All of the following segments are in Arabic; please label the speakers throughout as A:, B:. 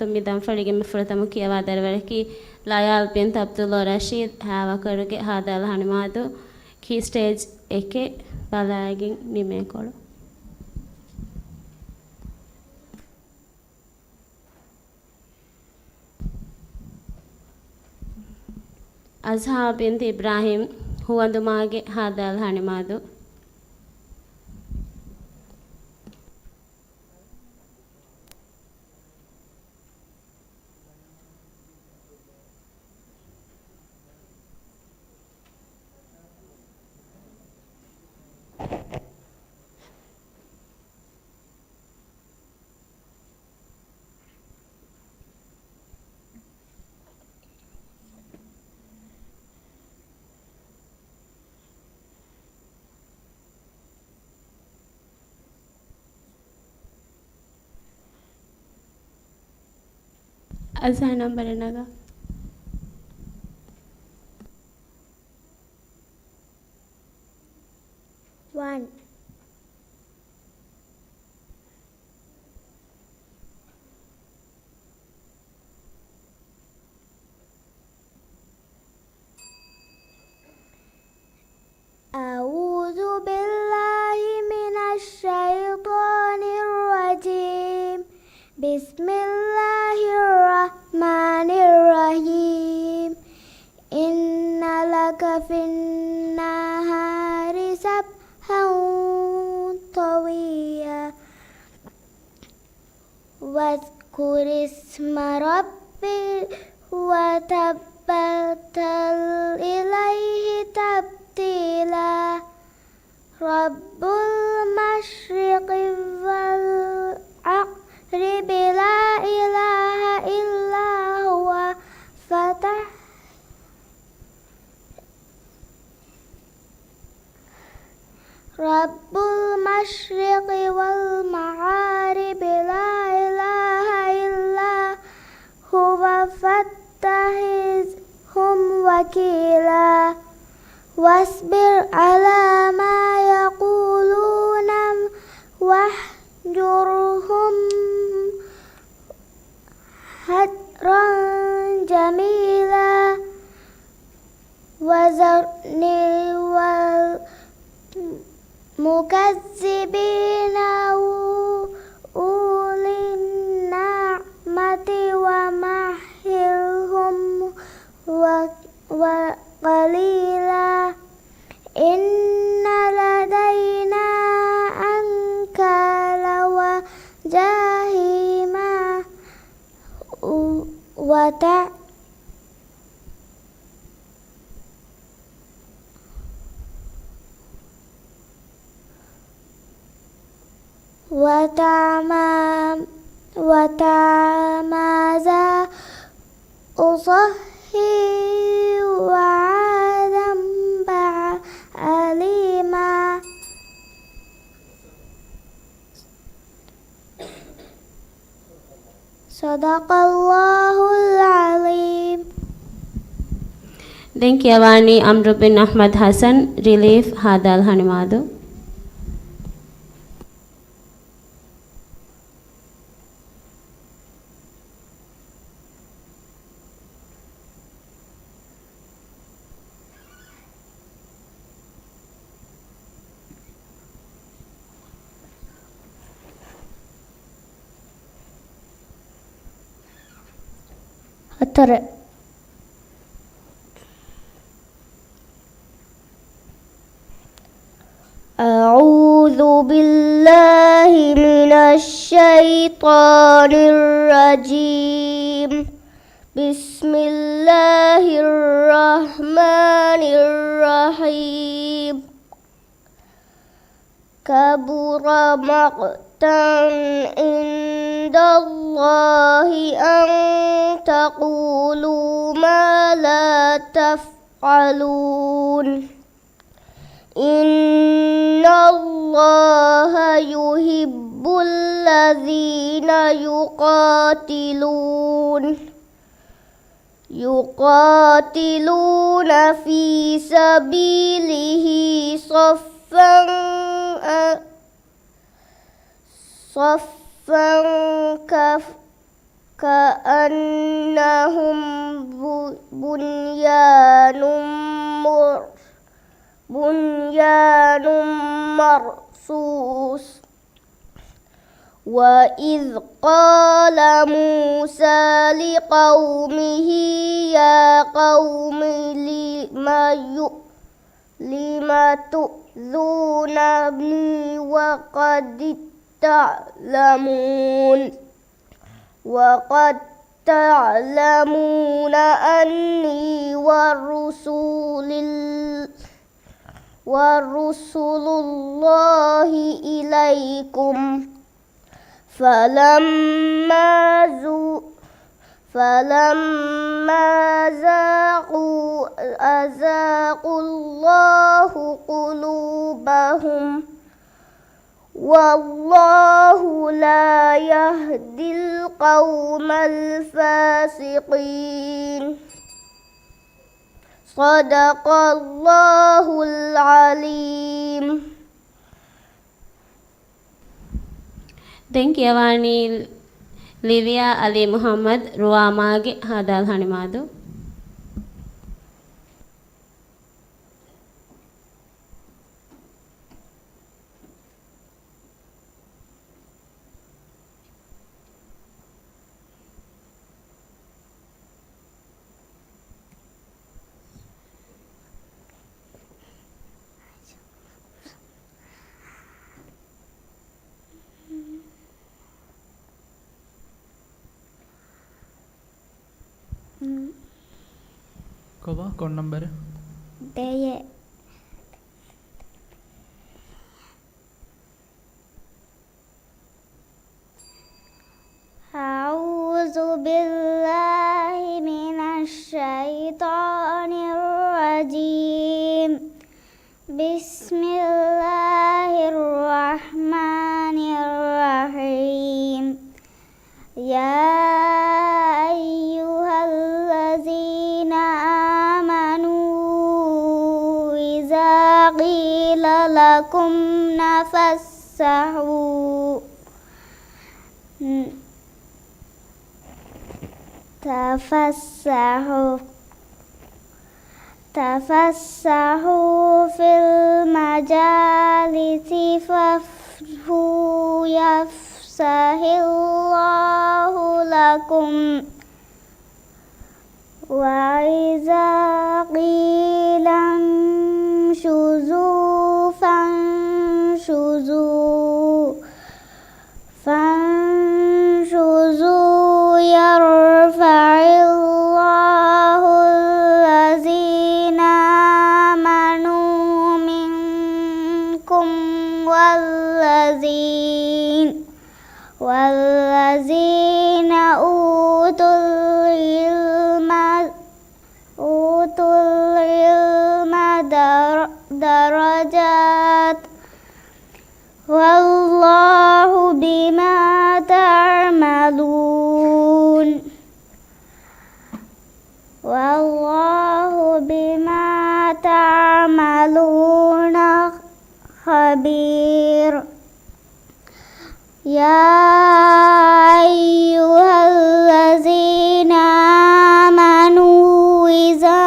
A: తొమ్మిదం ఫడిಗೆ ಮಿಫ್ರತಮ ಕಿಯವಾದರವರಕಿ ಲಯಾಲ್ ಪಿಂತ ಅಬ್ದುಲ್ಲಾ ರಶೀದ್ ಹಾವಕರುಗೆ ಹಾದಲ್ ಹಣಿಮಾದು ಕಿ ಸ್ಟೇಜ್ ಏಕೆ ಬಲಾಗಿನ್ ನಿಮೇಕೊಳು ಅಜ್ಹಾ ಬಿಂತ್ ಇಬ್ರಾಹಿಂ ಹುವಂದುಮಾಗೆ ಹಾದಲ್ ಹಣಿಮಾದು ಅಜ್ಹಾ ನಂಬರ್ ಏನಾಗ
B: 1 أعوذ بالله من الشيطان الرجيم بسم الله الرحمن الرحيم إن لك في النهار سبحا طويلا واذكر اسم ربك وتبتل إليه تبتيلا رب المشرق والمغرب لا إله إلا هو فتح رب المشرق والمغرب لا إله إلا هو فاتخذهم وكيلا واصبر على ما يقولون واهجرهم هجرا جميلا وذرني والمكذبين أولي النعمة ومهلهم وقليلا إن لدينا أنكالا وجحيما وتعمازا أصهي وعادا أليما صدق الله العظيم.
A: Then Kiawani Amr bin Ahmad Hassan relief Hadal Hanimadu.
B: أترى أعوذ بالله من الشيطان الرجيم بسم الله الرحمن الرحيم كبر مقتا عند الله أن تقولوا ما لا تفعلون إن الله يحب الذين يقاتلون في سبيله صفا كأنهم بنيان مرصوص وإذ قال موسى لقومه يا قوم لم تؤذونني وقد تعلمون أني ورسول الله إليكم فلما زاغوا أزاغوا الله قلوبهم والله لا يهدي القوم الفاسقين صدق الله العليم.
A: දැන් කියවන්නේ ලිවියා අලි මුහම්මද් රුවාමාගේ හදාල් හනිමාදු.
C: Coba kon number
B: Deye A'udzu billahi minasy syaithanir rajim. Bismillahirrahmanirrahim. Ya ayyuhallazina amanu iza qila lakum tafassahu fil majalisi fafhu yafsahillahu lakum wa iza qila shuzu fanshuzu yarfa'illahu allazina amanu minkum wallazina utul ilma darajat wallahu bima ta'malun khabir. Ya ayyuhallazina amanu iza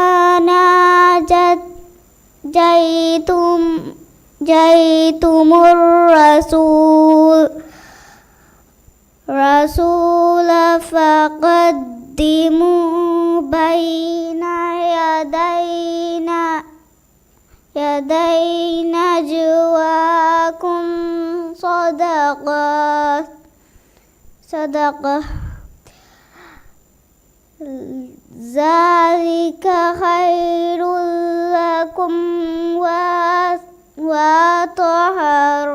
B: jaitumur rasul faqaddimu baina yadayna juwakum sadaqah zalika khairul lakum wa tahar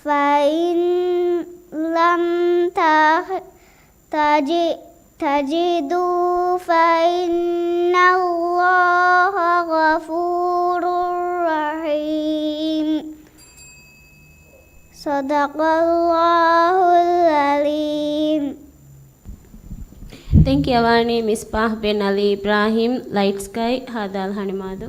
B: fa'in lam tajidu fa'innallaha ghafurur rahim. Sadaqallahul alim.
A: දැන් කියවන්නේ මිස්බාහ් බෙන් අලි ඉබ්‍රාහිම් light sky හදාල් හනිමාදු.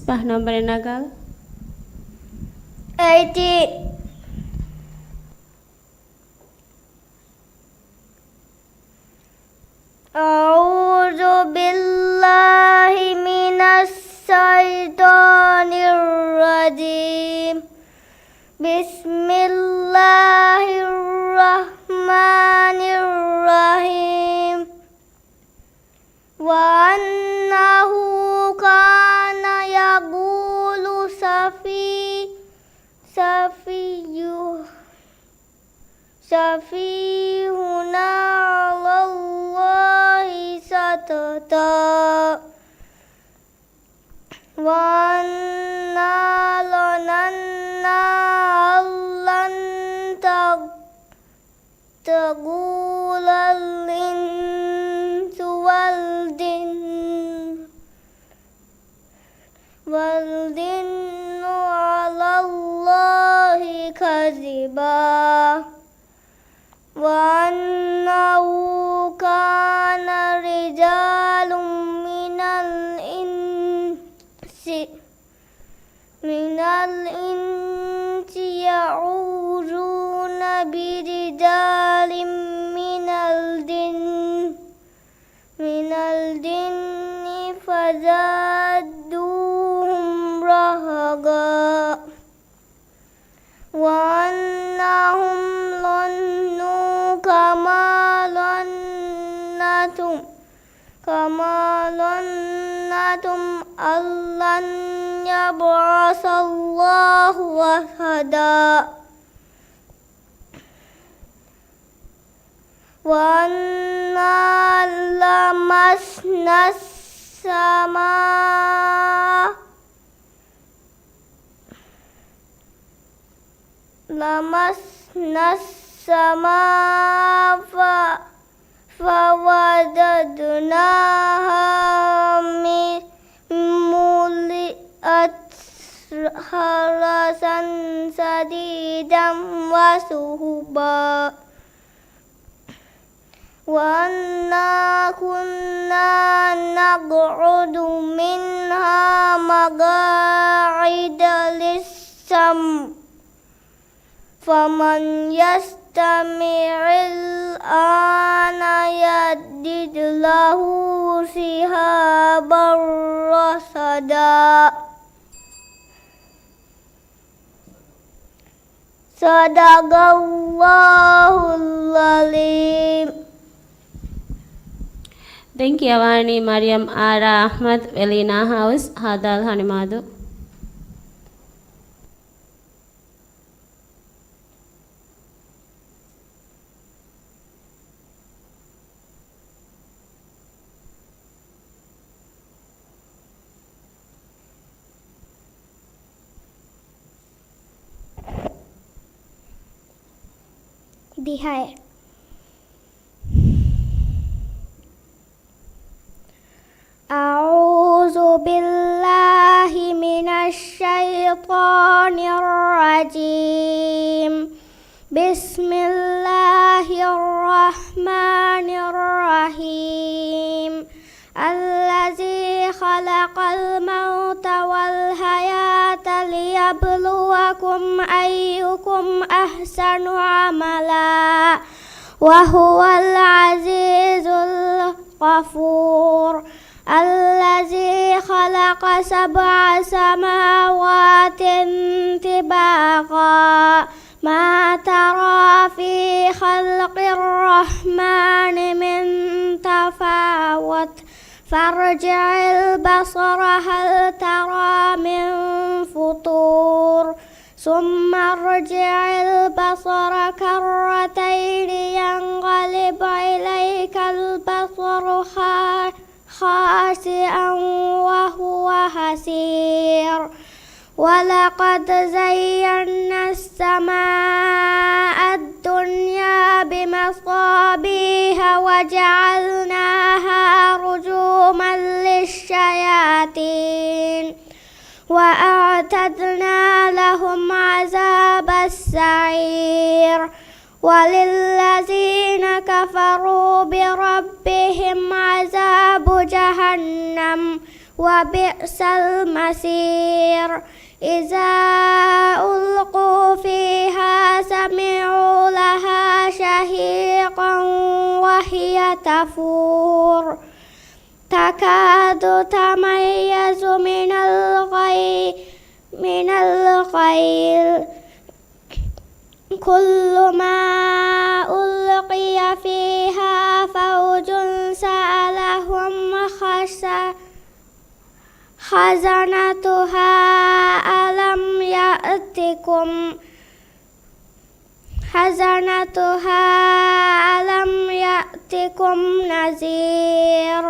A: 35 nombor nagal.
B: 80. أعوذ بالله من الشيطان الرجيم. بسم الله الرحمن الرحيم. وأنه كان يقول سفيهنا على الله شططا وأنا ظننا أن لن تقول الإنس والجن على الله كذبا وأنه كان رجال من الإنس يعوذون برجال من الجن فزادوهم رهقا وأنهم ظنوا كما ظننتم أن لن يبعث الله أحدا وأنا لمسنا السماء فوجدناها ملئت حرسا شديدا وشهبا وأنا كنا نقعد منها مقاعد للسمع فمن يستمع الآن يجد له شهابا رصدا. صدق الله العظيم.
A: Thank you, Avani, Mariam, Ara, Ahmad, Elina House, Hadal, Hanimadu.
B: Dihai. أعوذ بالله من الشيطان الرجيم. بسم الله الرحمن الرحيم. الذي خلق الموت والحياة ليبلوكم أيكم أحسن عملا وهو العزيز الغفور. الذي خلق 7 سماوات طباقا ما ترى في خلق الرحمن من تفاوت فارجع البصر هل ترى من فطور ثم ارجع البصر كرتين ينقلب إليك البصر خاسئا وهو حسير. ولقد زينا السماء الدنيا بمصابيح وجعلناها رجوما للشياطين وأعتدنا لهم عذاب السعير. وللذين كفروا بربهم عذاب جهنم وبئس المصير إذا ألقوا فيها سمعوا لها شهيقا وهي تفور تكاد تميز من الغيظ كلما ألقي فيها فوج سألهم خزنتها ألم يأتكم نذير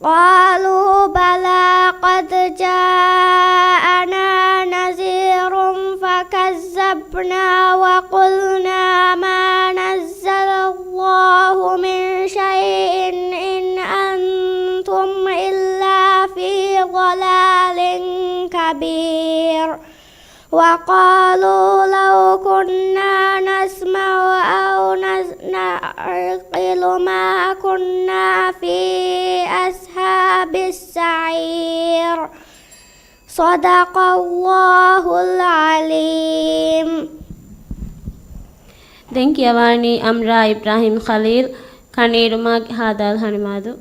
B: قالوا بلى قد جاءنا نذير فكذبنا وقلنا ما نزل الله من شيء إن أنتم إلا في ضلال كبير وقالوا لو كنا نسمع أو نعقل ما كنا في أصحاب السعير صدق الله العليم.
A: දැන් කියවන්නේ අම්රා ඉබ්‍රාහිම් ඛලීල් කනීරුමාගේ හාදාල් හනිමාදු.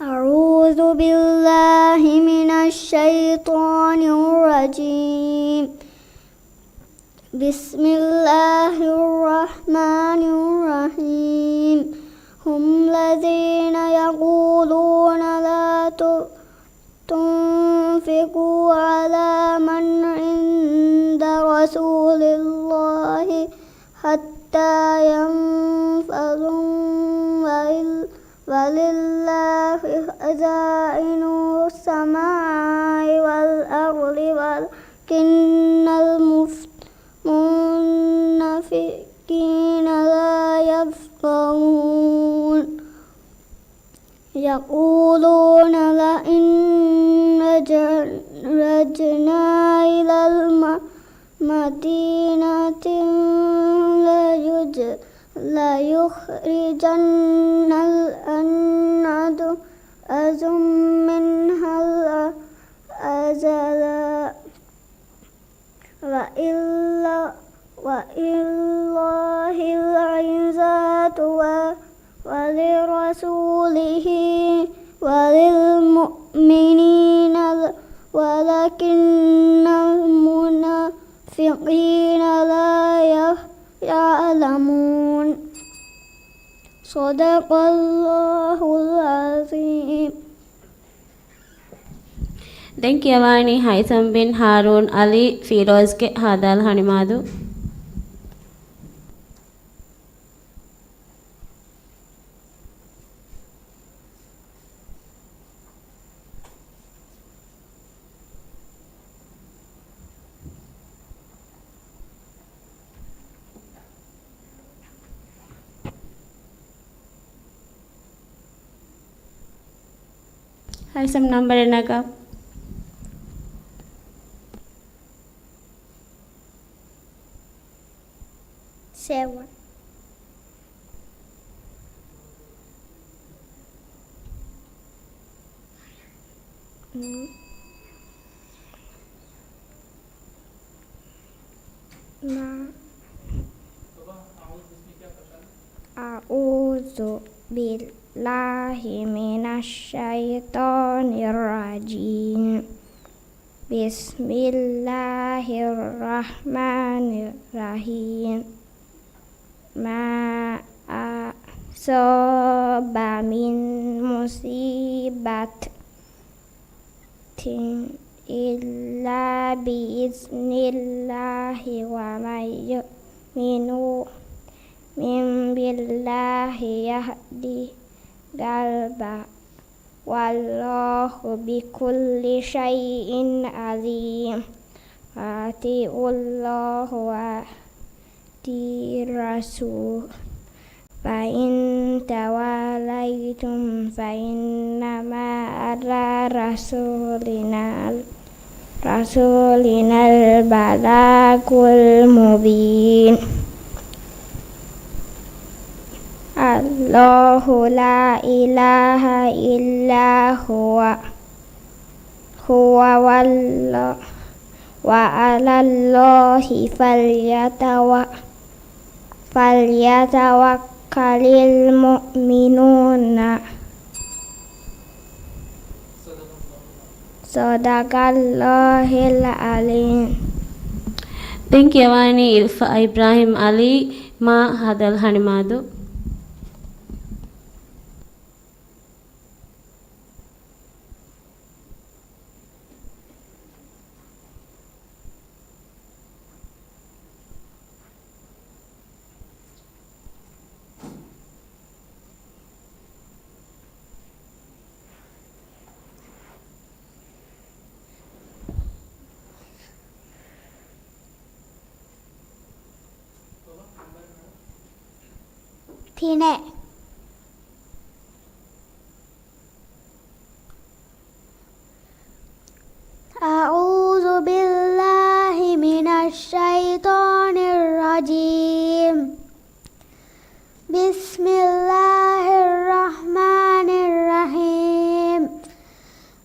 B: أعوذ بالله من الشيطان الرجيم بسم الله الرحمن الرحيم هم الذين يقولون لا تنفقوا على من عند رسول الله حتى ينفضوا ولله خزائن السماء والأرض ولكن المنافقين لا يفقهون يقولون لئن رجعنا إلى المدينة ليخرجن الأعز منها الأذل ولله العزة ولرسوله وللمؤمنين ولكن المنافقين لا يعلمون صدق الله العظيم.
A: දැන් කියවන්නේ හයිසම් බින් හාරූන් අලි ෆිරෝස්ගේ හාදාල් හනිමාදු. හයිසම් නම්බර එක
B: 7 أعوذ بالله من الشيطان الرجيم بسم الله الرحمن الرحيم ما أصاب من مصيبة إلا بإذن الله ومن يؤمن بالله يهدي قلبه والله بكل شيء عليم وأطيعوا الله وأطيعوا الرسول فإن توليتم فإنما على رسولنا البلاغ المبين الله لا إله إلا هو وعلى الله فليتوكل المؤمنون صدق الله العظيم.
A: දැන් කියවන්නේ ඉල්ෆා ඉබ්‍රාහිම් අලි මා හදල් හනිමාදු.
B: Tine أعوذ بالله من الشيطان الرجيم بسم الله الرحمن الرحيم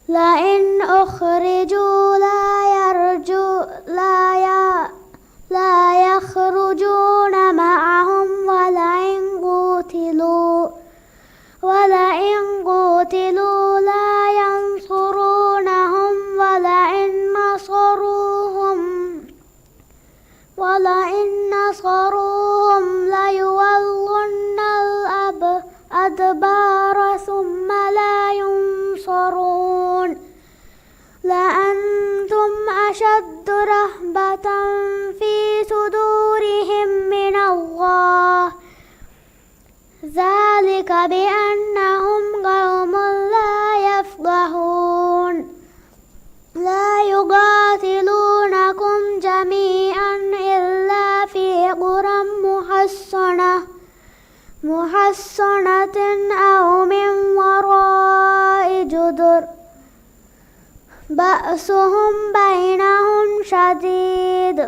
B: لئن أخرجوا لا يخرجون معهم ولئن قتلوا لا ينصرونهم ولئن نصروهم ليولن الأدبار ثم لا ينصرون لأنتم أشد رهبة في صدورهم من الله ذلك بأنهم قوم لا يفقهون لا يقاتلونكم جميعا إلا في قرى محصنة أو من وراء جدر بأسهم بينهم شديد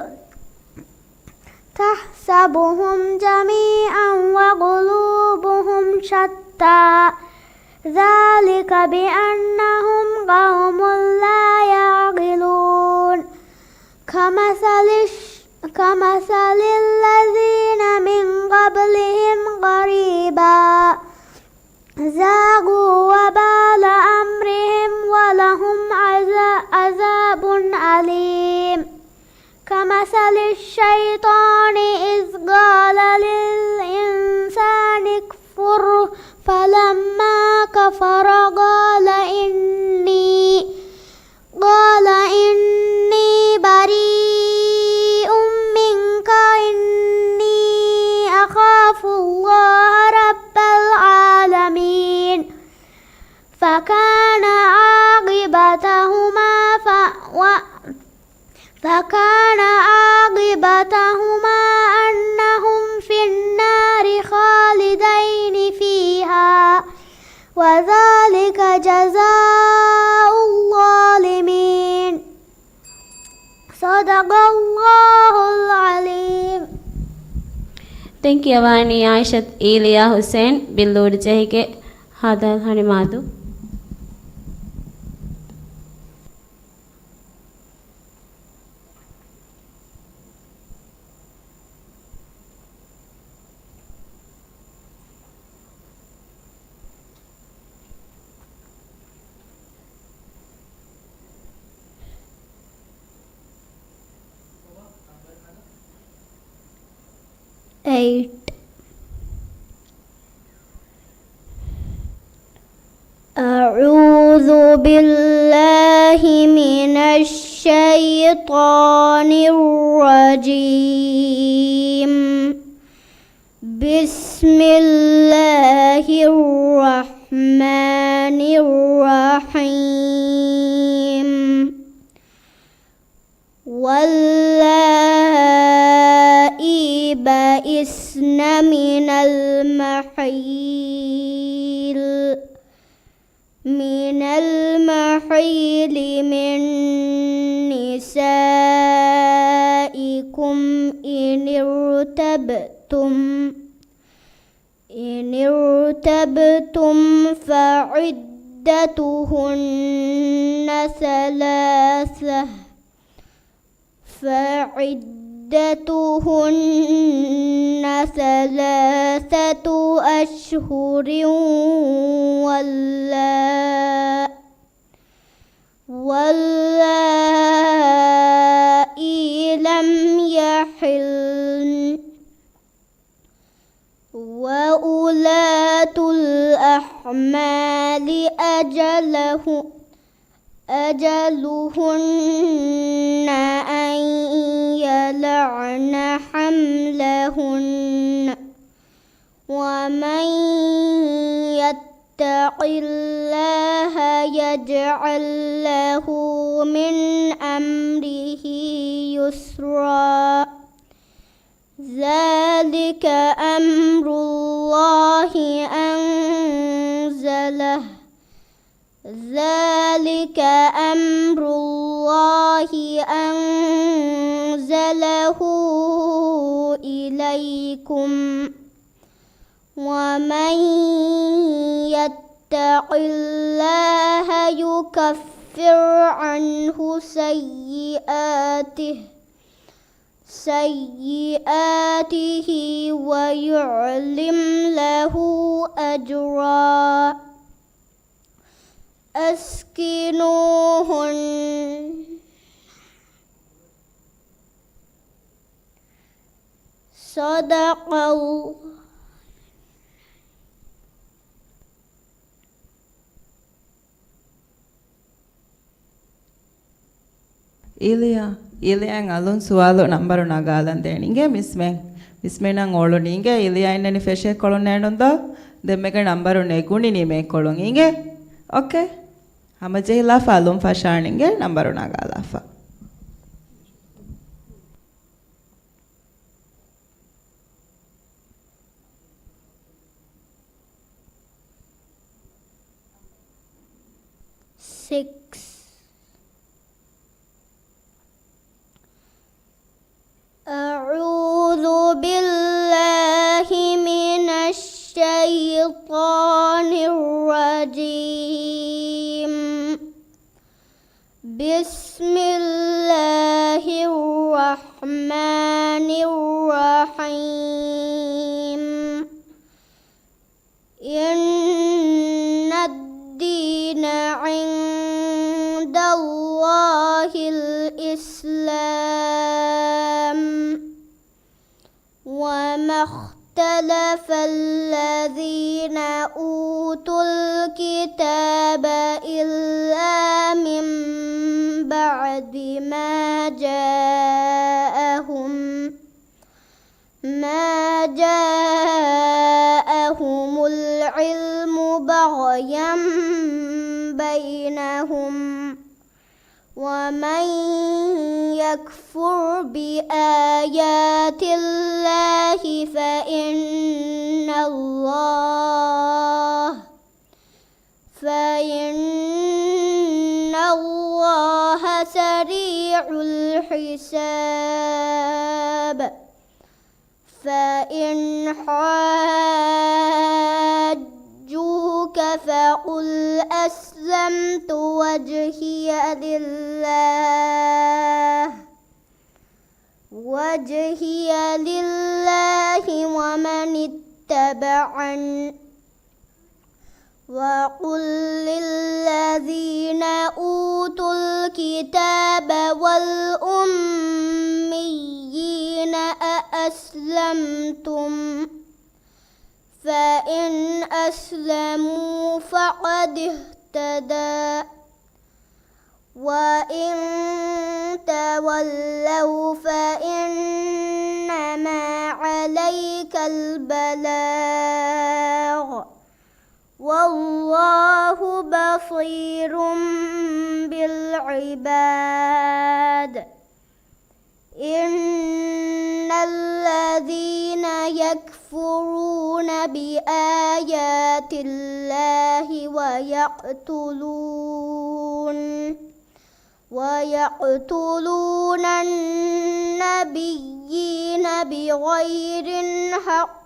B: تحسبهم جميعا وقلوبهم شتى ذلك بأنهم قوم لا يعقلون كمثل الذين من قبلهم قريبا ذاقوا وبال أمرهم ولهم عذاب أليم كمثل الشيطان إذ قال للإنسان اكفر فلما كفر قال إني بريء منك إني أخاف الله رب العالمين فكان عاقبتهما أنهم في النار خالدين فيها وذلك جزاء الظالمين صدق الله العليم.
A: දැන් කියවන්නේ ආයිෂත් ඊලියා හුසේන් බිල්ලෝඩි ජෙහිගේ හදල් හනිමාදු.
B: أعوذ بالله من الشيطان الرجيم بسم الله الرحمن الرحمن الرحيم واللائي بئسن من المحيض من نسائكم إن ارتبتم فعدتهن ثلاثة أشهر واللائي لم يحلن وأولاة الأحمال أجلهن أن يلعن حملهن ومن يتق الله يجعل له من أمره يسرا ذلك أمر الله أنزله إليكم ومن يتق الله يكفر عنه سيئاته ويعلم له أجرا أسكنوهن صدق الله.
D: Ilian alun sualu number nagalan deninge mismen ang olu ninge Ilian nani feshe kolon nenundo demmege number neguni ni me kolon inge okay hamaje lafa alun fashaninge number nagalafa
B: أعوذ بالله من الشيطان الرجيم بسم الله الرحمن الرحيم إن الدين عند الله الإسلام وما اختلف الذين أوتوا الكتاب إلا من بعد ما جاءهم العلم بغيا بينهم ومن يكفر بآيات الله فإن الله سريع الحساب فإن حاجوك فقل أسلمت وجهي لله ومن اتبعني وقل للذين أوتوا الكتاب والأميين أأسلمتم فإن أسلموا فقد اهتدى وإن تولوا فإنما عليك البلاغ والله والله بصير بالعباد إن الذين يكفرون بآيات الله ويقتلون النبيين بغير حق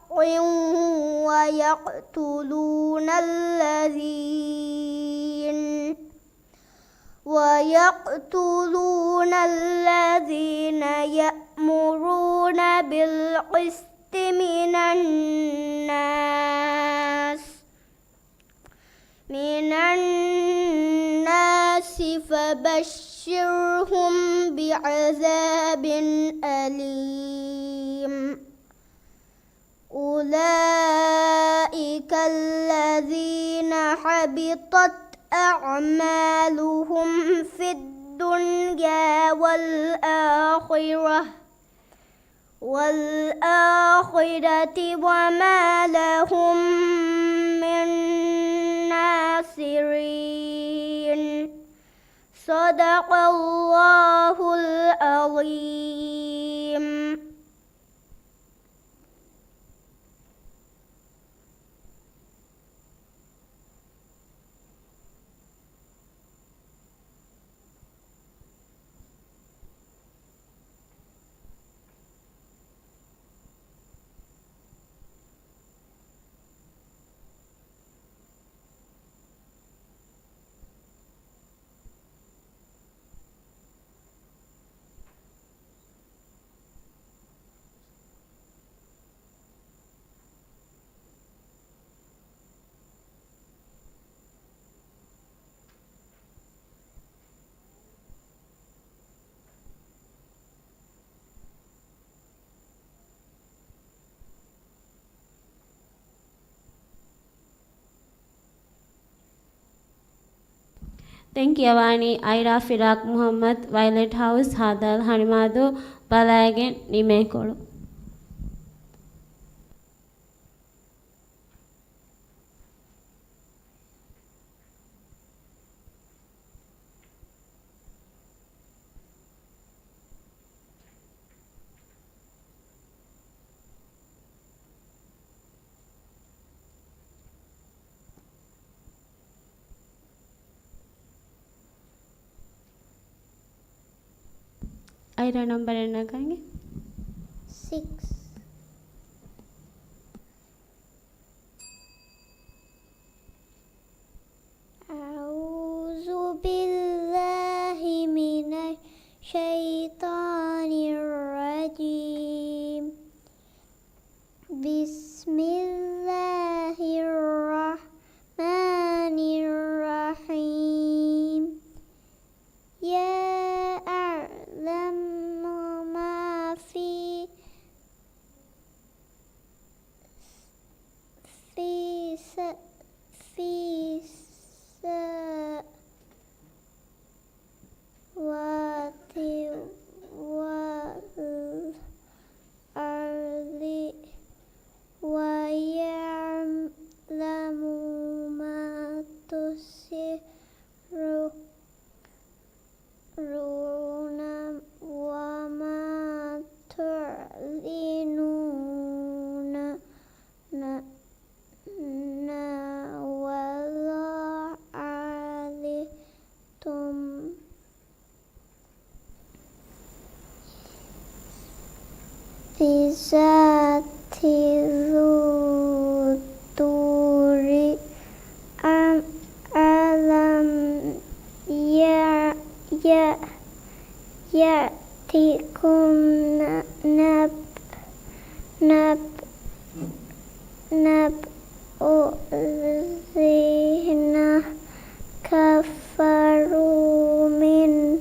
B: ويقتلون الذين يأمرون بالقسط من الناس فبشرهم بعذاب أليم أولئك الذين حبطت أعمالهم في الدنيا والآخرة وما لهم من ناصرين صدق الله العظيم.
A: දැන් කියවානි අයිරා ෆිරාක් මුහම්මද් වයලට් හවුස් හාදල් හනිමාදු බලාගෙන නිමේකොළු අයිරා නම්බර එන්නකන්ගේ
B: 6 أعوذ بالله من الشيطان الرجيم بسم الله الرحمن الرحيم يا أعلم ما في السماوات والأرض ويعلم ما تسرون وما تعلنون والله عليكم بذات الصدور ألم يأتكم نبأ الذين كفروا من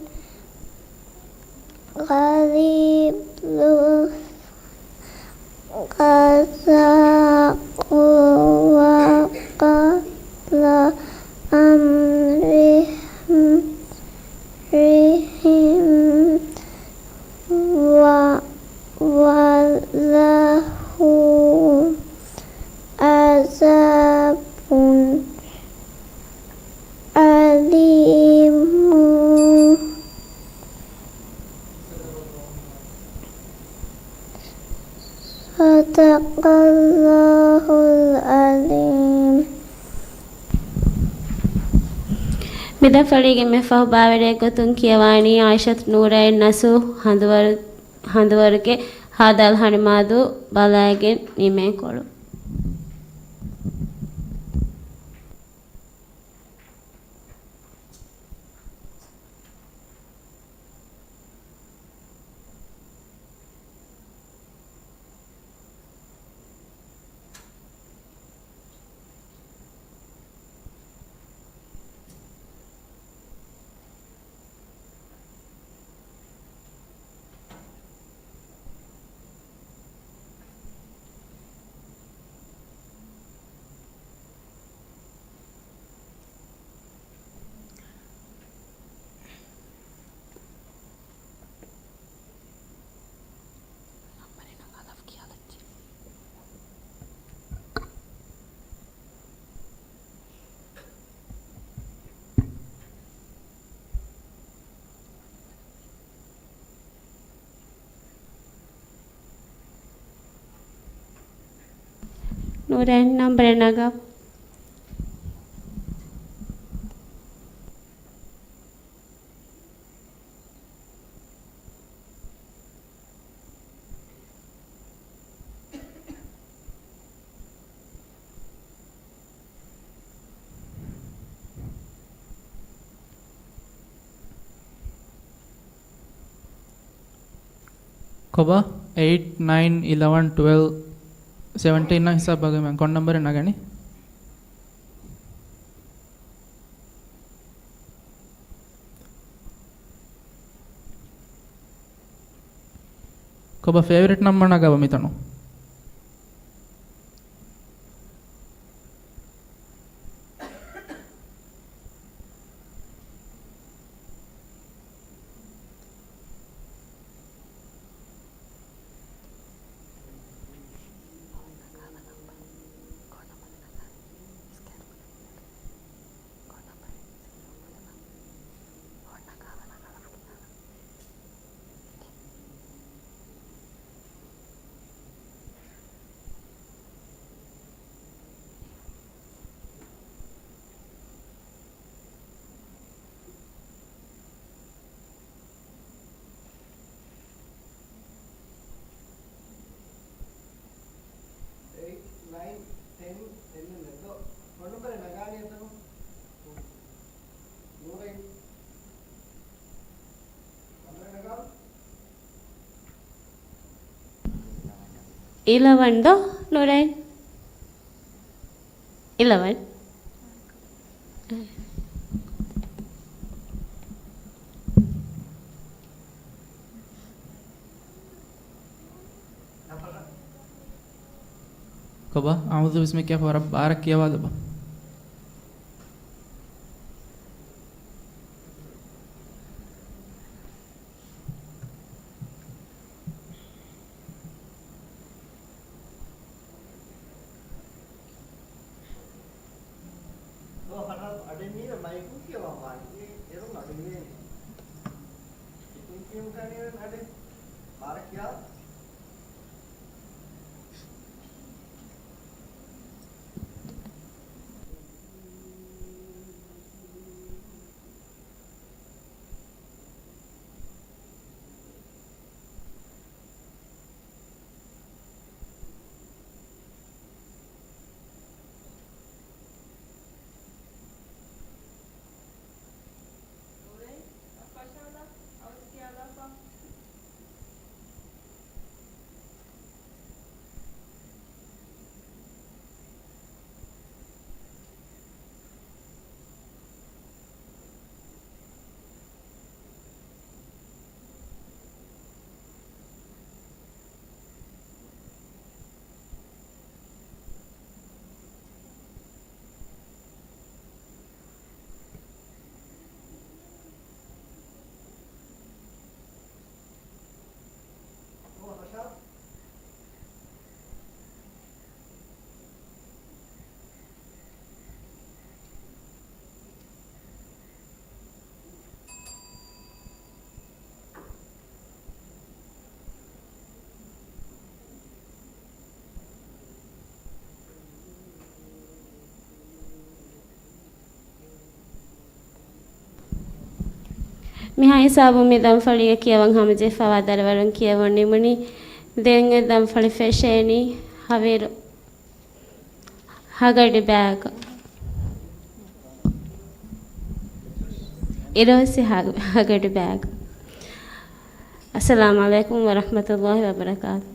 B: قبل وذاقوا وبال أمرهم ولهم عذاب صدق الله العظيم.
A: ಮಿದಫಳಿಗೆ ಮೆಫಹು ಬಾವೆಡೆ ಗೊತುಂ ಕಿಯವಾಣಿ ಆಯಿಷತ್ ನೂರೈನ್ ನಸು ಹಂದುವರಿಗೆ ಹಾದಲ್ ಹಣಿಮಾದು ಬಲಾಗೆ ನಿಮೇಕೊಳು. ನೂರೈನ್ ನಂಬರ್ ನಗ
C: කොබ 8 9 11 12 17 ನ ಹಿಸಾಬ್ ಆಗ ಮ್ಯಾಮ್ ಅಕೌಂಟ್ ನಂಬರ್ ಏನಾಗಣಿ කොබ ಫೇವರೇಟ್ ನಂಬರ್ ನಾಗ ಮಿತನು
A: ಇಲವಂಡು ನೂರೈನ್ 11
C: කොබ आउज़ु बिस्मिक क्या फौरब बारक किया वाद बा
A: මිහා හිසාබු මි දම් ෆලිය කියවන් හමජේ ෆවාදරවරන් කියවන්නේ මුනි දෙංගෙ දම් ෆලි ෆෙෂේනි හවේරු හගඩි බෑග ඉරෝසි හගඩි බෑග. අස්සලාමු අලයිකුම් වරහ්මතුල්ලාහි වබරකාතුහ්.